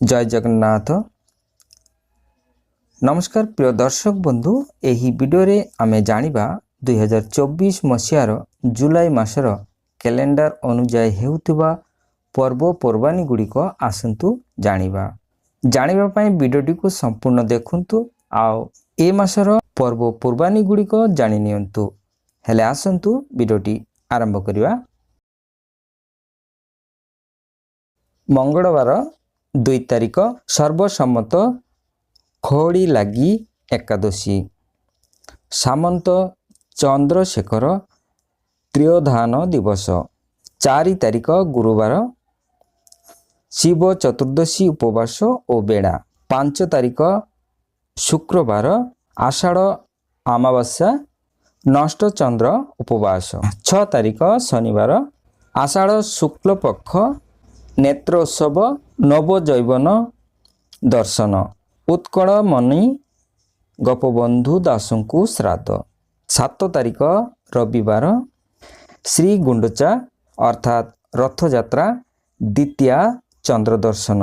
जय जगन्नाथ। नमस्कार प्रिय दर्शक बंधु, यही वीडियो रे आमे जानिबा 2024 मसीहार जुलाई मासर कैलेंडर अनुजाई हेउतिबा पर्वपर्वाणी गुड़िक आसंतु जानिबा पई वीडियोटी को संपूर्ण देखंतु आओ ए मासर पर्वपर्वाणी गुड़िक जानि नियंतु। हेले आसंतु वीडियोटी आरंभ करिवा। मंगलवार 2 तारिख सर्वसम्मत खड़ी लगी एकादशी, सामंत चंद्रशेखर त्रियोधान दिवस। 4 तारिख गुरुवार शिव चतुर्दशी उपवास और बेड़ा। 5 तारिख शुक्रवार आषाढ़ अमावस्या नष्ट चंद्र उपवास। 6 तारिख शनिवार आषाढ़ शुक्ल पक्ष नेत्रोत्सव नवजैवन दर्शन। उत्कल मणि गोपबंधु दासंकु श्राद्ध। 7 तारिख रविवार श्री गुंडचा अर्थात रथयात्रा द्वितीया चंद्र दर्शन।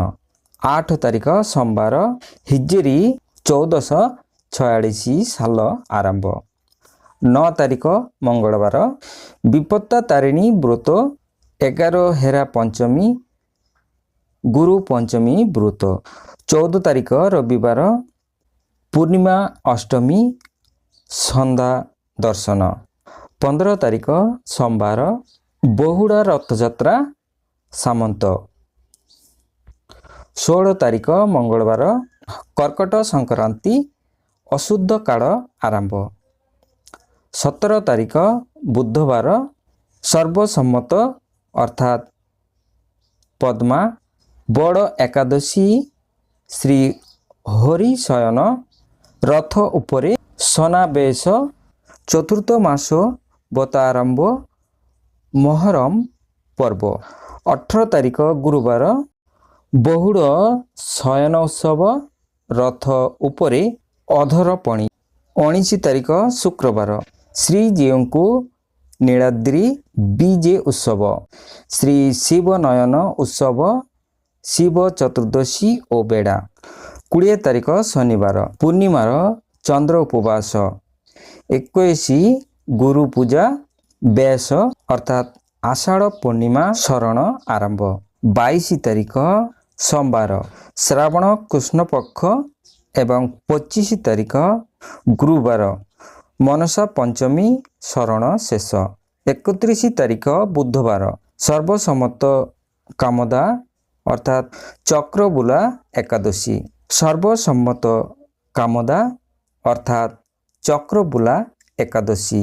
8 तारिख सोमवार हिजरी 1446 साल आरंभ। 9 तारिख मंगलवार विपत्ता तारिणी व्रत। 11 हेरा पंचमी गुरु पंचमी व्रत। 14 तारिख रविवार पूर्णिमा अष्टमी संध्या दर्शन। 15 तारिख सोमवार बहुड़ा रथयात्रा सामंत। 16 तारिख मंगलवार कर्कट संक्रांति अशुद्ध काल आरंभ। 17 तारिख बुधवार सर्वसम्मत अर्थात पद्मा बड़ एकादशी श्री हरि शयन रथ उपरे सनावेश। चतुर्थ मास बतारंभ मोहरम पर्व। 18 तारिख गुरुवार बहुड़ शयन उत्सव रथ उपरे अधरपणी। 19 तारिख शुक्रवार श्रीजीव को नीलाद्री बीजे उत्सव। श्री शिव नयन उत्सव शिव चतुर्दशी और बेड़ा। 20 तारिख शनिवार पूर्णिमार चंद्र उपवास। 21 गुरु पूजा बेस अर्थात आषाढ़ पूर्णिमा शरण आरंभ। 22 तारिख सोमवार श्रावण कृष्ण पक्ष एवं 25 तारिख गुरुवार मनसा पंचमी शरण शेष। 31 तारिख बुधवार सर्वसम्मत कामदा अर्थात चक्रबुला एकादशी। सर्वसम्मत कामदा अर्थात चक्रबुला एकादशी